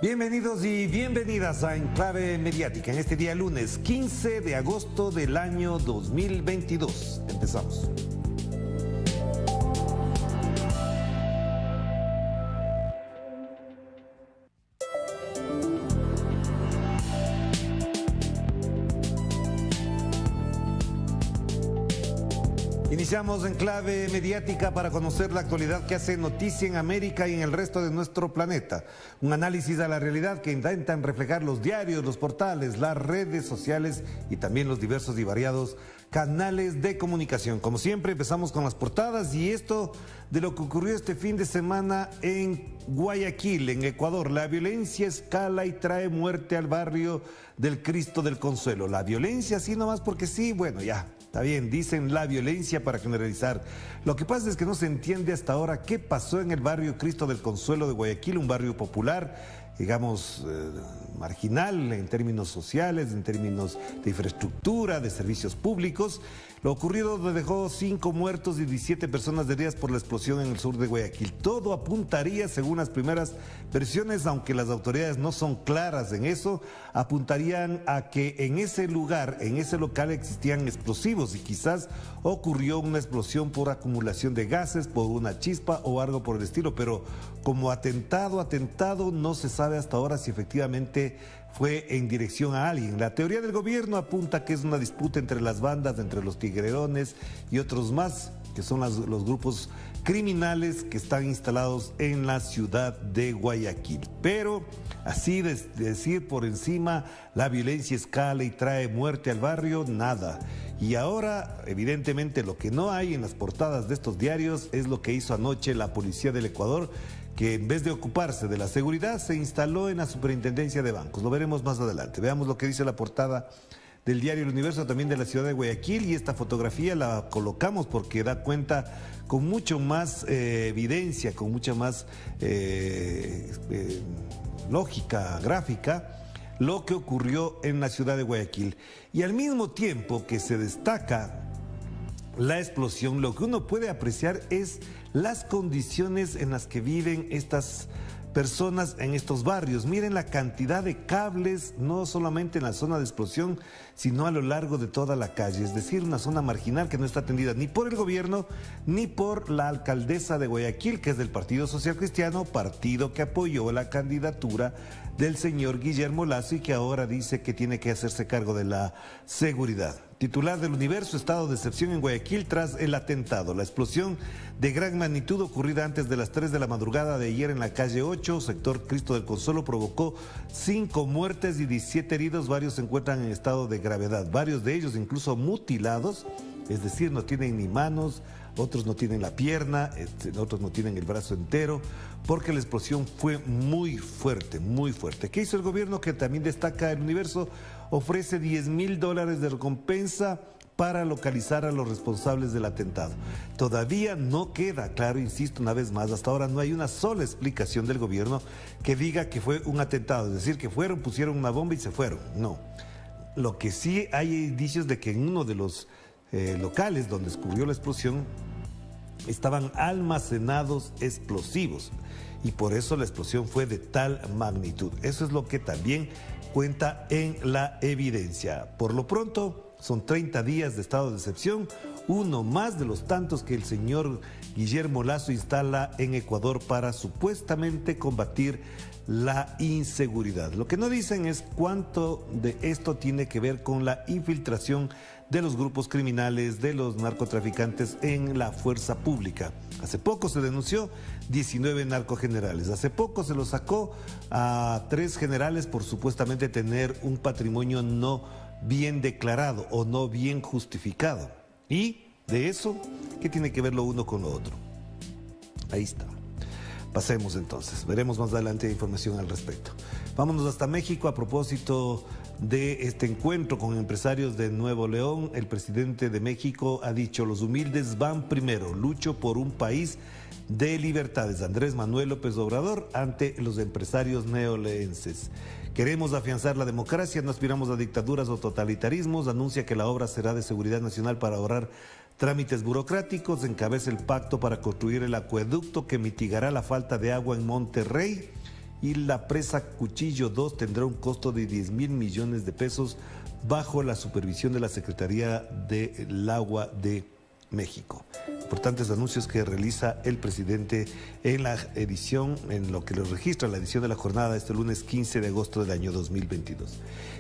Bienvenidos y bienvenidas a Enclave Mediática en este día lunes 15 de agosto del año 2022. Empezamos. Iniciamos Enclave Mediática para conocer la actualidad que hace noticia en América y en el resto de nuestro planeta. Un análisis a la realidad que intentan reflejar los diarios, los portales, las redes sociales y también los diversos y variados canales de comunicación. Como siempre, empezamos con las portadas y esto de lo que ocurrió este fin de semana en Guayaquil, en Ecuador. La violencia escala y trae muerte al barrio del Cristo del Consuelo. La violencia así nomás porque sí, bueno, ya. Está bien, dicen la violencia para generalizar. Lo que pasa es que no se entiende hasta ahora qué pasó en el barrio Cristo del Consuelo de Guayaquil, un barrio popular, digamos, marginal en términos sociales, en términos de infraestructura, de servicios públicos. Lo ocurrido dejó 5 muertos y 17 personas heridas por la explosión en el sur de Guayaquil. Todo apuntaría, según las primeras versiones, aunque las autoridades no son claras en eso, apuntarían a que en ese lugar, en ese local existían explosivos y quizás ocurrió una explosión por acumulación de gases, por una chispa o algo por el estilo, pero como atentado no se sabe hasta ahora si efectivamente fue en dirección a alguien. La teoría del gobierno apunta que es una disputa entre las bandas, entre los tigrerones y otros más, que son los grupos criminales que están instalados en la ciudad de Guayaquil. Pero así de decir por encima, la violencia escala y trae muerte al barrio, nada. Y ahora, evidentemente, lo que no hay en las portadas de estos diarios es lo que hizo anoche la policía del Ecuador, que en vez de ocuparse de la seguridad se instaló en la superintendencia de bancos. Lo veremos más adelante. Veamos lo que dice la portada del diario El Universo, también de la ciudad de Guayaquil, y esta fotografía la colocamos porque da cuenta con mucho más evidencia, con mucha más lógica gráfica, lo que ocurrió en la ciudad de Guayaquil. Y al mismo tiempo que se destaca la explosión, lo que uno puede apreciar es las condiciones en las que viven estas personas en estos barrios. Miren la cantidad de cables, no solamente en la zona de explosión, sino a lo largo de toda la calle. Es decir, una zona marginal que no está atendida ni por el gobierno, ni por la alcaldesa de Guayaquil, que es del Partido Social Cristiano, partido que apoyó la candidatura del señor Guillermo Lasso y que ahora dice que tiene que hacerse cargo de la seguridad. Titular del Universo, estado de excepción en Guayaquil tras el atentado. La explosión de gran magnitud ocurrida antes de las 3 de la madrugada de ayer en la calle 8, sector Cristo del Consuelo, provocó 5 muertes y 17 heridos. Varios se encuentran en estado de gravedad, varios de ellos incluso mutilados, es decir, no tienen ni manos, otros no tienen la pierna, otros no tienen el brazo entero, porque la explosión fue muy fuerte, muy fuerte. ¿Qué hizo el gobierno? Que también destaca El Universo, ofrece $10,000 de recompensa para localizar a los responsables del atentado. Todavía no queda claro, insisto una vez más, hasta ahora no hay una sola explicación del gobierno que diga que fue un atentado, es decir, que fueron, pusieron una bomba y se fueron. No. Lo que sí hay indicios de que en uno de los locales donde ocurrió la explosión estaban almacenados explosivos y por eso la explosión fue de tal magnitud. Eso es lo que también cuenta en la evidencia. Por lo pronto, son 30 días de estado de excepción, uno más de los tantos que el señor Guillermo Lasso instala en Ecuador para supuestamente combatir la inseguridad. Lo que no dicen es cuánto de esto tiene que ver con la infiltración de los grupos criminales, de los narcotraficantes en la fuerza pública. Hace poco se denunció 19 narcogenerales. Hace poco se los sacó a 3 generales por supuestamente tener un patrimonio no bien declarado o no bien justificado. Y de eso, ¿qué tiene que ver lo uno con lo otro? Ahí está. Pasemos entonces, veremos más adelante información al respecto. Vámonos hasta México a propósito de este encuentro con empresarios de Nuevo León. El presidente de México ha dicho: los humildes van primero, lucho por un país de libertades. Andrés Manuel López Obrador ante los empresarios neoleenses. Queremos afianzar la democracia, no aspiramos a dictaduras o totalitarismos. Anuncia que la obra será de seguridad nacional para ahorrar trámites burocráticos. Encabeza el pacto para construir el acueducto que mitigará la falta de agua en Monterrey. y la presa Cuchillo 2 tendrá un costo de 10.000 millones de pesos bajo la supervisión de la Secretaría del Agua de México. Importantes anuncios que realiza el presidente en la edición, en lo que lo registra la edición de la jornada de este lunes 15 de agosto del año 2022.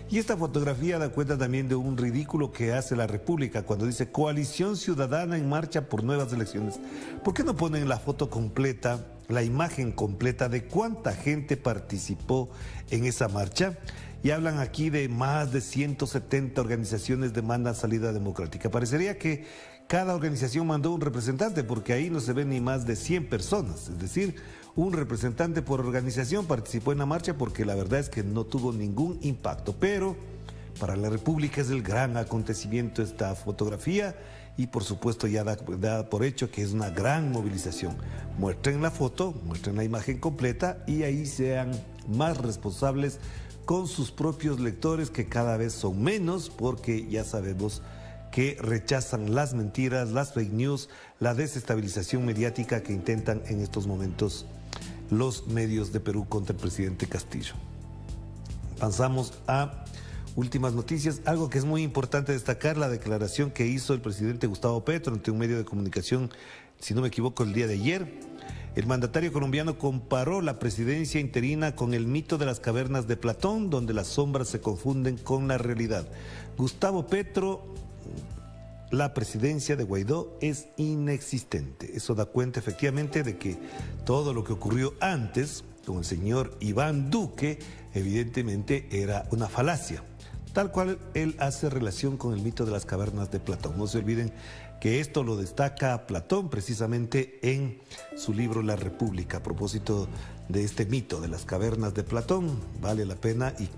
Y esta fotografía da cuenta también de un ridículo que hace la República cuando dice Coalición Ciudadana en marcha por nuevas elecciones. ¿Por qué no ponen la foto completa, la imagen completa de cuánta gente participó en esa marcha? Y hablan aquí de más de 170 organizaciones demandan salida democrática. Parecería que cada organización mandó un representante, porque ahí no se ven ni más de 100 personas. Es decir, un representante por organización participó en la marcha porque la verdad es que no tuvo ningún impacto. Pero para la República es el gran acontecimiento esta fotografía y por supuesto ya da por hecho que es una gran movilización. Muestren la foto, muestren la imagen completa y ahí sean más responsables con sus propios lectores, que cada vez son menos, porque ya sabemos que rechazan las mentiras, las fake news, la desestabilización mediática que intentan en estos momentos los medios de Perú contra el presidente Castillo. Pasamos a últimas noticias. Algo que es muy importante destacar, la declaración que hizo el presidente Gustavo Petro ante un medio de comunicación, si no me equivoco, el día de ayer. El mandatario colombiano comparó la presidencia interina con el mito de las cavernas de Platón, donde las sombras se confunden con la realidad. Gustavo Petro, la presidencia de Guaidó es inexistente. Eso da cuenta efectivamente de que todo lo que ocurrió antes con el señor Iván Duque evidentemente era una falacia. Tal cual él hace relación con el mito de las cavernas de Platón. No se olviden que esto lo destaca Platón precisamente en su libro La República. A propósito de este mito de las cavernas de Platón, vale la pena y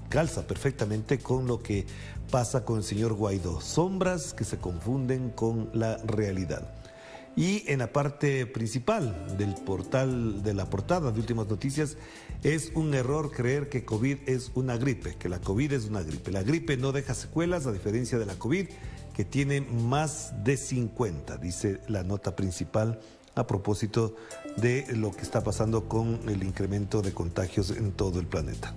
calza perfectamente con lo que pasa con el señor Guaidó. Sombras que se confunden con la realidad. Y en la parte principal del portal, de la portada de Últimas Noticias, es un error creer que COVID es una gripe, que la COVID es una gripe. La gripe no deja secuelas, a diferencia de la COVID, que tiene más de 50, dice la nota principal a propósito de lo que está pasando con el incremento de contagios en todo el planeta.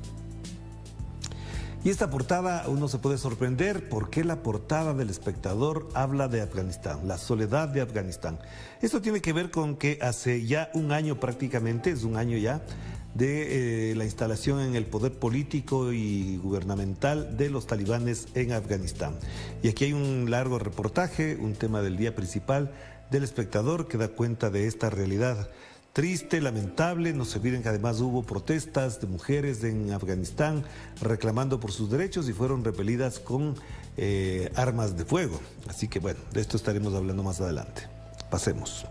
Y esta portada uno se puede sorprender porque la portada del Espectador habla de Afganistán, la soledad de Afganistán. Esto tiene que ver con que hace ya un año prácticamente, es un año ya, de la instalación en el poder político y gubernamental de los talibanes en Afganistán. Y aquí hay un largo reportaje, un tema del día principal del Espectador que da cuenta de esta realidad. Triste, lamentable, no se olviden que además hubo protestas de mujeres en Afganistán reclamando por sus derechos y fueron repelidas con armas de fuego. Así que bueno, de esto estaremos hablando más adelante. Pasemos.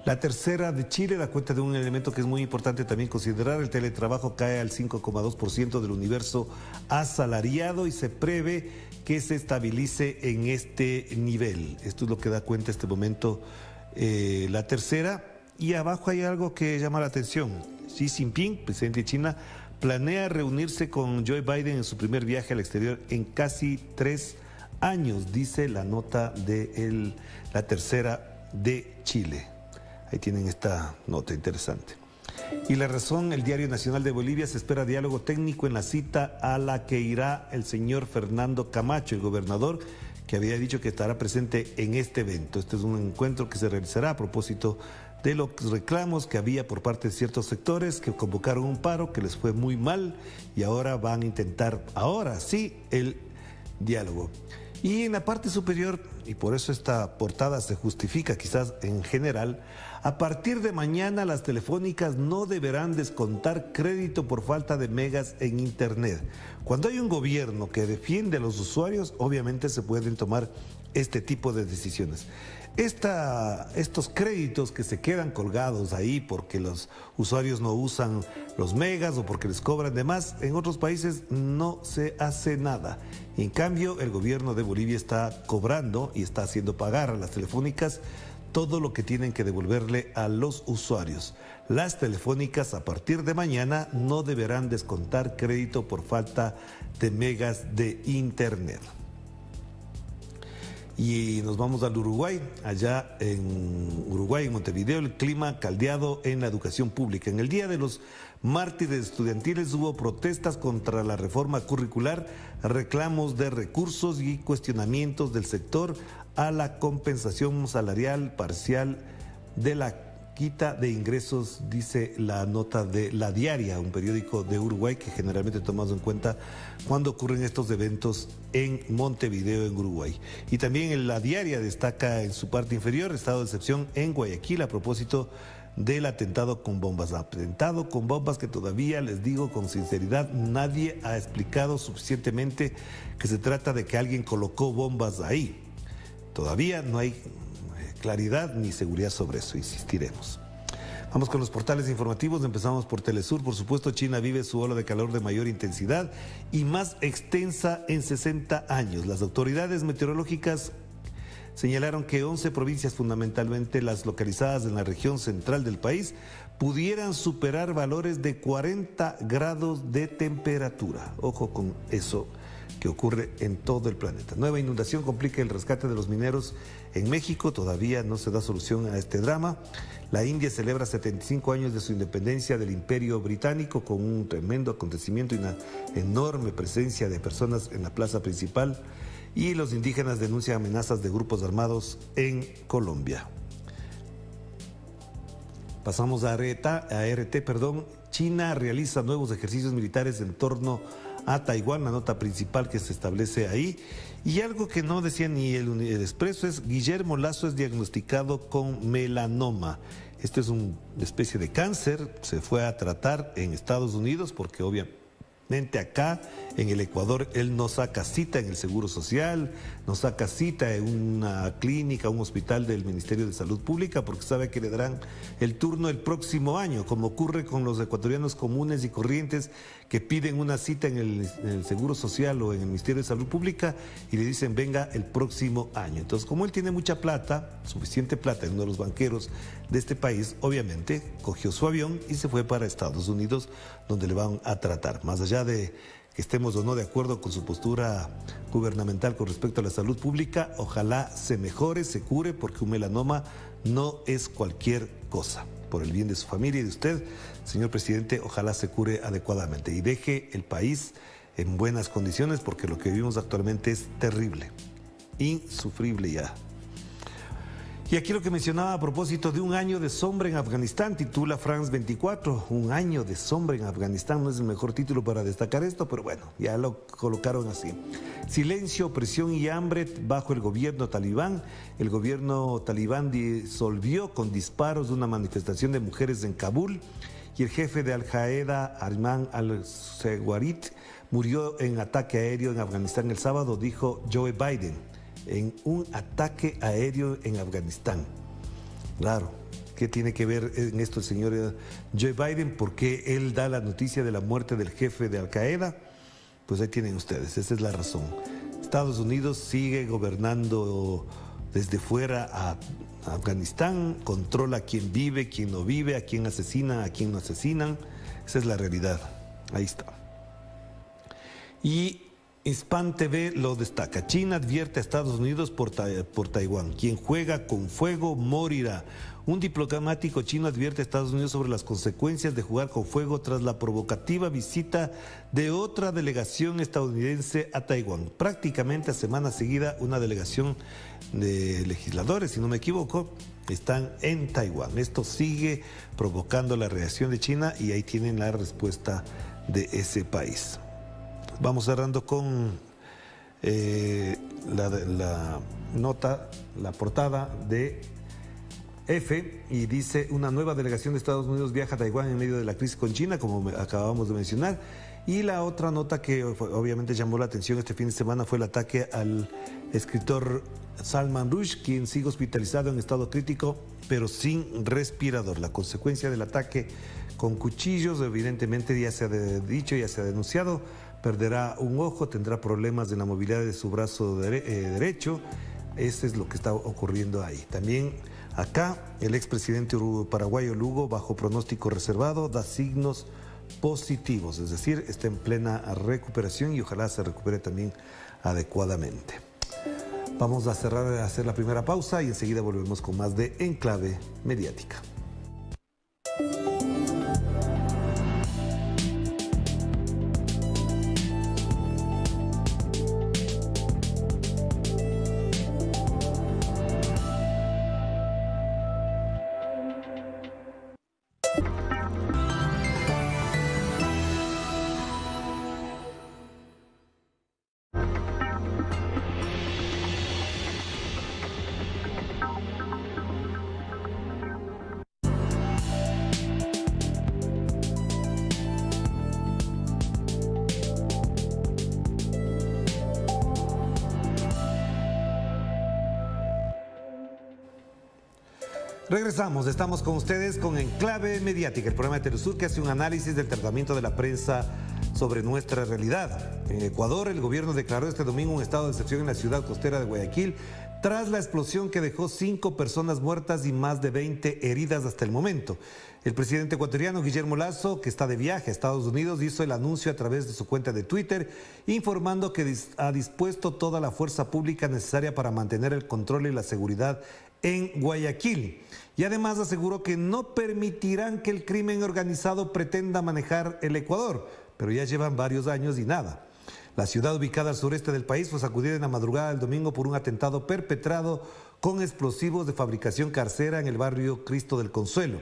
La Tercera de Chile da cuenta de un elemento que es muy importante también considerar. El teletrabajo cae al 5,2% del universo asalariado y se prevé que se estabilice en este nivel. Esto es lo que da cuenta este momento La Tercera. Y abajo hay algo que llama la atención. Xi Jinping, presidente de China, planea reunirse con Joe Biden en su primer viaje al exterior en casi 3 años, dice la nota de La Tercera de Chile. Ahí tienen esta nota interesante. Y La Razón, el Diario Nacional de Bolivia, se espera diálogo técnico en la cita a la que irá el señor Fernando Camacho, el gobernador, que había dicho que estará presente en este evento. Este es un encuentro que se realizará a propósito de los reclamos que había por parte de ciertos sectores que convocaron un paro que les fue muy mal y ahora van a intentar, ahora sí, el diálogo. Y en la parte superior, y por eso esta portada se justifica quizás en general, a partir de mañana las telefónicas no deberán descontar crédito por falta de megas en internet. Cuando hay un gobierno que defiende a los usuarios, obviamente se pueden tomar este tipo de decisiones. Estos créditos que se quedan colgados ahí porque los usuarios no usan los megas o porque les cobran de más, en otros países no se hace nada. Y en cambio, el gobierno de Bolivia está cobrando y está haciendo pagar a las telefónicas todo lo que tienen que devolverle a los usuarios. Las telefónicas a partir de mañana no deberán descontar crédito por falta de megas de internet. Y nos vamos al Uruguay. Allá en Uruguay, en Montevideo, el clima caldeado en la educación pública. En el Día de los mártires estudiantiles, hubo protestas contra la reforma curricular, reclamos de recursos y cuestionamientos del sector a la compensación salarial parcial de la quita de ingresos, dice la nota de La Diaria, un periódico de Uruguay que generalmente tomamos en cuenta cuando ocurren estos eventos en Montevideo, en Uruguay. Y también en La Diaria destaca en su parte inferior estado de excepción en Guayaquil a propósito del atentado con bombas. Atentado con bombas que todavía, les digo con sinceridad, nadie ha explicado suficientemente que se trata de que alguien colocó bombas ahí. Todavía no hay claridad ni seguridad sobre eso, insistiremos. Vamos con los portales informativos, empezamos por Telesur. Por supuesto, China vive su ola de calor de mayor intensidad y más extensa en 60 años. Las autoridades meteorológicas señalaron que 11 provincias, fundamentalmente las localizadas en la región central del país, pudieran superar valores de 40 grados de temperatura. Ojo con eso que ocurre en todo el planeta. Nueva inundación complica el rescate de los mineros en México, todavía no se da solución a este drama. La India celebra 75 años de su independencia del Imperio Británico con un tremendo acontecimiento y una enorme presencia de personas en la plaza principal. Y los indígenas denuncian amenazas de grupos armados en Colombia. Pasamos a RT. China realiza nuevos ejercicios militares en torno a Taiwán, la nota principal que se establece ahí. Y algo que no decía ni el Expreso es: Guillermo Lazo es diagnosticado con melanoma. Esto es una especie de cáncer, se fue a tratar en Estados Unidos porque obviamente acá en el Ecuador él no saca cita en el Seguro Social, no saca cita en una clínica, un hospital del Ministerio de Salud Pública porque sabe que le darán el turno el próximo año, como ocurre con los ecuatorianos comunes y corrientes que piden una cita en el Seguro Social o en el Ministerio de Salud Pública y le dicen venga el próximo año. Entonces, como él tiene mucha plata, suficiente plata, en uno de los banqueros de este país, obviamente cogió su avión y se fue para Estados Unidos, donde le van a tratar. Más allá de que estemos o no de acuerdo con su postura gubernamental con respecto a la salud pública, ojalá se mejore, se cure, porque un melanoma no es cualquier cosa. Por el bien de su familia y de usted, señor presidente, ojalá se cure adecuadamente y deje el país en buenas condiciones, porque lo que vivimos actualmente es terrible, insufrible ya. Y aquí lo que mencionaba a propósito de un año de sombra en Afganistán, titula France 24, un año de sombra en Afganistán, no es el mejor título para destacar esto, pero bueno, ya lo colocaron así. Silencio, opresión y hambre bajo el gobierno talibán. El gobierno talibán disolvió con disparos una manifestación de mujeres en Kabul y el jefe de Al-Qaeda, Ayman al-Zawahiri, murió en ataque aéreo en Afganistán el sábado, dijo Joe Biden, en un ataque aéreo en Afganistán. Claro, ¿qué tiene que ver en esto el señor Joe Biden? ¿Por qué él da la noticia de la muerte del jefe de Al-Qaeda? Pues ahí tienen ustedes, esa es la razón. Estados Unidos sigue gobernando desde fuera a Afganistán, controla a quién vive, quién no vive, a quién asesina, a quién no asesinan. Esa es la realidad. Ahí está. Y Hispan TV lo destaca. China advierte a Estados Unidos por Taiwán. Quien juega con fuego morirá. Un diplomático chino advierte a Estados Unidos sobre las consecuencias de jugar con fuego tras la provocativa visita de otra delegación estadounidense a Taiwán. Prácticamente a semana seguida, una delegación de legisladores, si no me equivoco, están en Taiwán. Esto sigue provocando la reacción de China y ahí tienen la respuesta de ese país. Vamos cerrando con la nota, la portada de F, y dice: una nueva delegación de Estados Unidos viaja a Taiwán en medio de la crisis con China, como acabamos de mencionar. Y la otra nota que obviamente llamó la atención este fin de semana fue el ataque al escritor Salman Rushdie, quien sigue hospitalizado en estado crítico, pero sin respirador. La consecuencia del ataque con cuchillos, evidentemente ya se ha dicho, ya se ha denunciado. Perderá un ojo, tendrá problemas en la movilidad de su brazo derecho. Eso es lo que está ocurriendo ahí. También acá el expresidente paraguayo Lugo, bajo pronóstico reservado, da signos positivos, es decir, está en plena recuperación y ojalá se recupere también adecuadamente. Vamos a hacer la primera pausa y enseguida volvemos con más de Enclave Mediática. Regresamos, estamos con ustedes con Enclave Mediática, el programa de Telesur que hace un análisis del tratamiento de la prensa sobre nuestra realidad. En Ecuador, el gobierno declaró este domingo un estado de excepción en la ciudad costera de Guayaquil tras la explosión que dejó 5 personas muertas y más de 20 heridas hasta el momento. El presidente ecuatoriano Guillermo Lasso, que está de viaje a Estados Unidos, hizo el anuncio a través de su cuenta de Twitter, informando que ha dispuesto toda la fuerza pública necesaria para mantener el control y la seguridad en Guayaquil. Y además aseguró que no permitirán que el crimen organizado pretenda manejar el Ecuador, pero ya llevan varios años y nada. La ciudad ubicada al sureste del país fue sacudida en la madrugada del domingo por un atentado perpetrado con explosivos de fabricación casera en el barrio Cristo del Consuelo.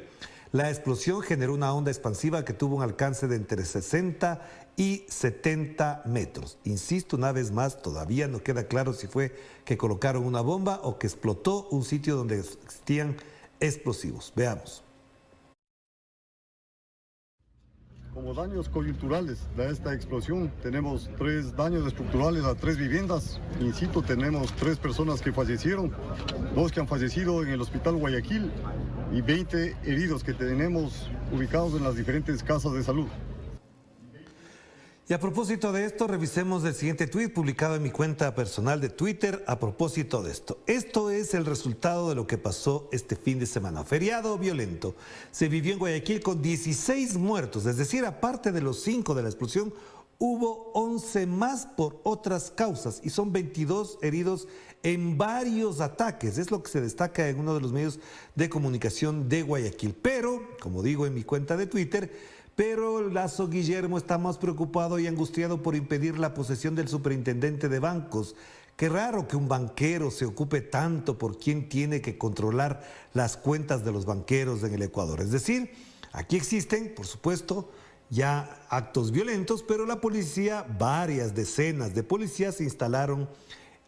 La explosión generó una onda expansiva que tuvo un alcance de entre 60 y 70 metros. Insisto una vez más, todavía no queda claro si fue que colocaron una bomba o que explotó un sitio donde existían explosivos. Veamos. Como daños coyunturales de esta explosión, tenemos 3 daños estructurales a 3 viviendas. In situ tenemos 3 personas que fallecieron, 2 que han fallecido en el hospital Guayaquil y 20 heridos que tenemos ubicados en las diferentes casas de salud. Y a propósito de esto, revisemos el siguiente tuit publicado en mi cuenta personal de Twitter a propósito de esto. Esto es el resultado de lo que pasó este fin de semana. Feriado violento. Se vivió en Guayaquil con 16 muertos, es decir, aparte de los 5 de la explosión, hubo 11 más por otras causas y son 22 heridos en varios ataques. Es lo que se destaca en uno de los medios de comunicación de Guayaquil. Pero, como digo en mi cuenta de Twitter, pero Lasso Guillermo está más preocupado y angustiado por impedir la posesión del superintendente de bancos. Qué raro que un banquero se ocupe tanto por quién tiene que controlar las cuentas de los banqueros en el Ecuador. Es decir, aquí existen, por supuesto, ya actos violentos, pero la policía, varias decenas de policías se instalaron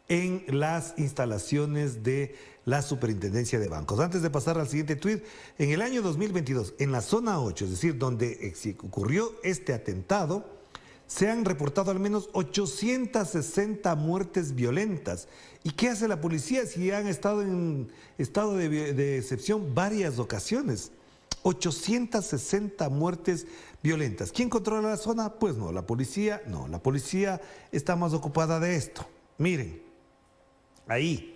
en las instalaciones de la Superintendencia de Bancos. Antes de pasar al siguiente tuit, en el año 2022, en la zona 8, es decir, donde ocurrió este atentado, se han reportado al menos 860 muertes violentas. ¿Y qué hace la policía si han estado en estado de excepción varias ocasiones? 860 muertes violentas. ¿Quién controla la zona? Pues no, la policía no. La policía está más ocupada de esto. Miren, ahí,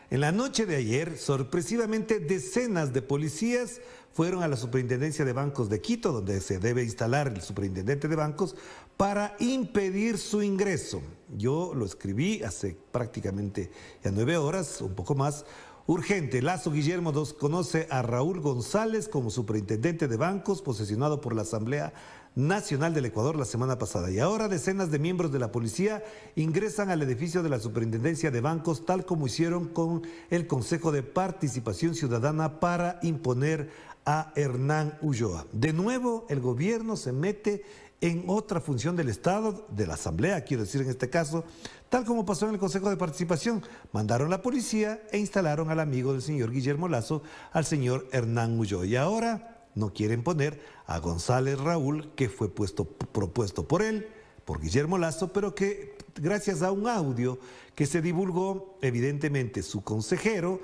en la noche de ayer, sorpresivamente, decenas de policías fueron a la Superintendencia de Bancos de Quito, donde se debe instalar el superintendente de bancos, para impedir su ingreso. Yo lo escribí hace prácticamente ya 9 horas, un poco más. Urgente, Lasso Guillermo conoce a Raúl González como superintendente de bancos, posesionado por la Asamblea Nacional del Ecuador la semana pasada. Y ahora decenas de miembros de la policía ingresan al edificio de la Superintendencia de Bancos, tal como hicieron con el Consejo de Participación Ciudadana para imponer a Hernán Ulloa. De nuevo, el gobierno se mete en otra función del Estado, de la Asamblea, quiero decir en este caso, tal como pasó en el Consejo de Participación. Mandaron la policía e instalaron al amigo del señor Guillermo Lasso, al señor Hernán Ulloa. Y ahora no quieren poner a González Raúl, que fue propuesto por él, por Guillermo Lasso, pero que gracias a un audio que se divulgó, evidentemente su consejero,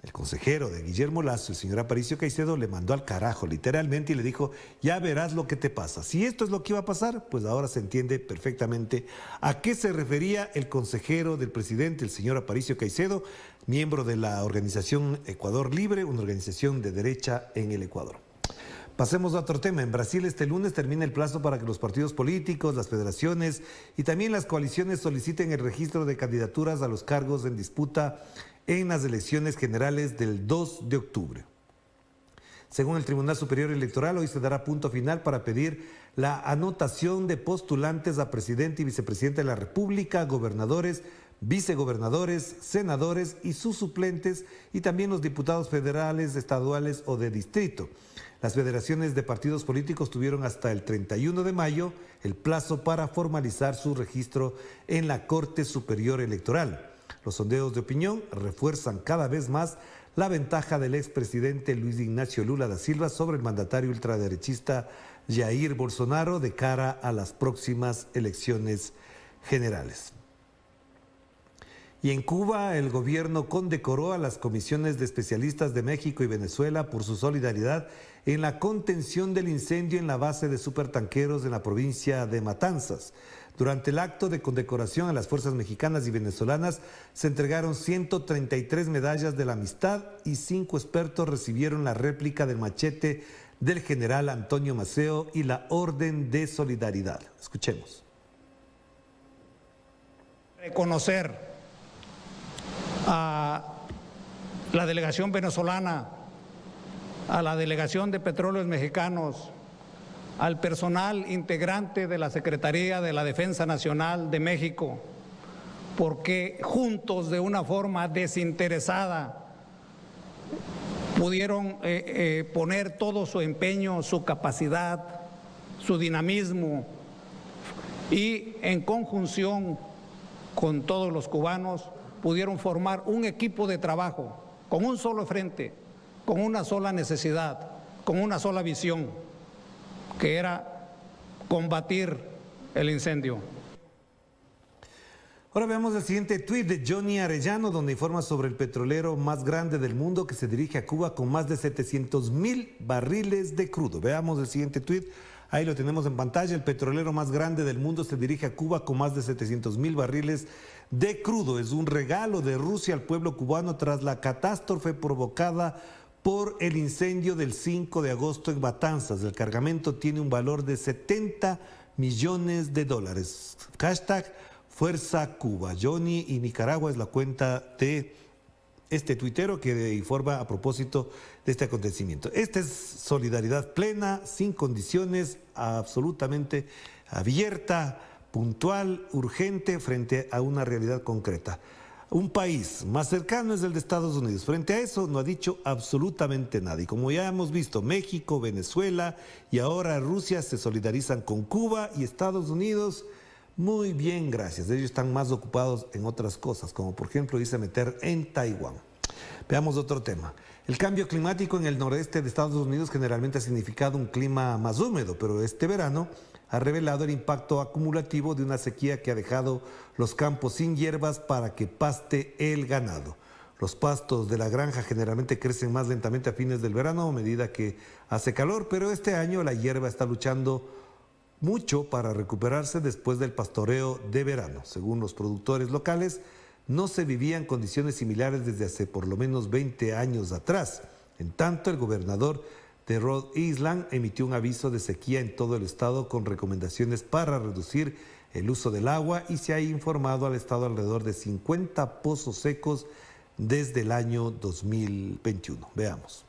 el consejero de Guillermo Lasso, el señor Aparicio Caicedo, le mandó al carajo literalmente y le dijo: ya verás lo que te pasa. Si esto es lo que iba a pasar, pues ahora se entiende perfectamente a qué se refería el consejero del presidente, el señor Aparicio Caicedo, miembro de la organización Ecuador Libre, una organización de derecha en el Ecuador. Pasemos a otro tema. En Brasil este lunes termina el plazo para que los partidos políticos, las federaciones y también las coaliciones soliciten el registro de candidaturas a los cargos en disputa en las elecciones generales del 2 de octubre. Según el Tribunal Superior Electoral, hoy se dará punto final para pedir la anotación de postulantes a presidente y vicepresidente de la República, gobernadores, vicegobernadores, senadores y sus suplentes, y también los diputados federales, estaduales o de distrito. Las federaciones de partidos políticos tuvieron hasta el 31 de mayo el plazo para formalizar su registro en la Corte Superior Electoral. Los sondeos de opinión refuerzan cada vez más la ventaja del expresidente Luis Ignacio Lula da Silva sobre el mandatario ultraderechista Jair Bolsonaro de cara a las próximas elecciones generales. Y en Cuba, el gobierno condecoró a las comisiones de especialistas de México y Venezuela por su solidaridad en la contención del incendio en la base de supertanqueros en la provincia de Matanzas. Durante el acto de condecoración a las fuerzas mexicanas y venezolanas se entregaron 133 medallas de la amistad y 5 expertos recibieron la réplica del machete del general Antonio Maceo y la Orden de Solidaridad. Escuchemos. Reconocer a la delegación venezolana, a la delegación de Petróleos Mexicanos, al personal integrante de la Secretaría de la Defensa Nacional de México, porque juntos de una forma desinteresada pudieron poner todo su empeño, su capacidad, su dinamismo y en conjunción con todos los cubanos pudieron formar un equipo de trabajo con un solo frente, con una sola necesidad, con una sola visión, que era combatir el incendio. Ahora veamos el siguiente tuit de Johnny Arellano, donde informa sobre el petrolero más grande del mundo que se dirige a Cuba con más de 700,000 barriles de crudo. Veamos el siguiente tuit, ahí lo tenemos en pantalla. El petrolero más grande del mundo se dirige a Cuba con más de 700,000 barriles de crudo. Es un regalo de Rusia al pueblo cubano tras la catástrofe provocada por el incendio del 5 de agosto en Matanzas. El cargamento tiene un valor de $70 millones. Hashtag Fuerza Cuba. Johnny y Nicaragua es la cuenta de este tuitero que informa a propósito de este acontecimiento. Esta es solidaridad plena, sin condiciones, absolutamente abierta, puntual, urgente, frente a una realidad concreta. Un país más cercano es el de Estados Unidos. Frente a eso no ha dicho absolutamente nada. Y como ya hemos visto, México, Venezuela y ahora Rusia se solidarizan con Cuba y Estados Unidos. Muy bien, gracias. Ellos están más ocupados en otras cosas, como por ejemplo irse a meter en Taiwán. Veamos otro tema. El cambio climático en el noreste de Estados Unidos generalmente ha significado un clima más húmedo, pero este verano ha revelado el impacto acumulativo de una sequía que ha dejado los campos sin hierbas para que paste el ganado. Los pastos de la granja generalmente crecen más lentamente a fines del verano a medida que hace calor, pero este año la hierba está luchando mucho para recuperarse después del pastoreo de verano. Según los productores locales, no se vivían condiciones similares desde hace por lo menos 20 años atrás. En tanto, el gobernador de Rhode Island emitió un aviso de sequía en todo el estado con recomendaciones para reducir el uso del agua y se ha informado al estado alrededor de 50 pozos secos desde el año 2021. Veamos.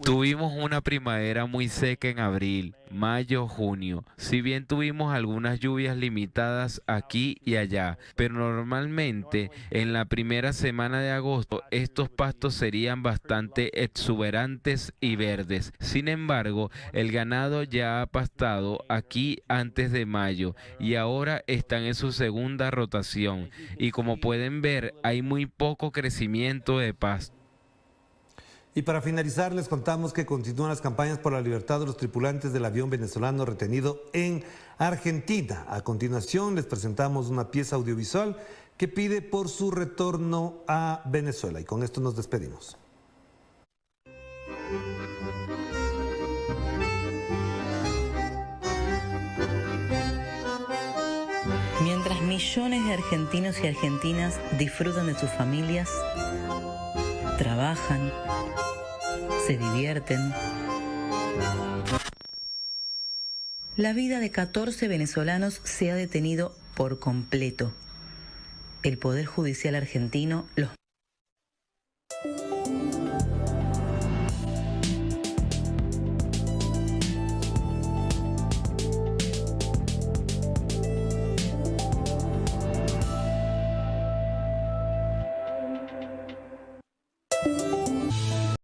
Tuvimos una primavera muy seca en abril, mayo, junio. Si bien tuvimos algunas lluvias limitadas aquí y allá, pero normalmente en la primera semana de agosto estos pastos serían bastante exuberantes y verdes. Sin embargo, el ganado ya ha pastado aquí antes de mayo y ahora están en su segunda rotación. Y como pueden ver, hay muy poco crecimiento de pasto. Y para finalizar, les contamos que continúan las campañas por la libertad de los tripulantes del avión venezolano retenido en Argentina. A continuación, les presentamos una pieza audiovisual que pide por su retorno a Venezuela. Y con esto nos despedimos. Mientras millones de argentinos y argentinas disfrutan de sus familias, trabajan, se divierten, la vida de 14 venezolanos se ha detenido por completo. El Poder Judicial argentino los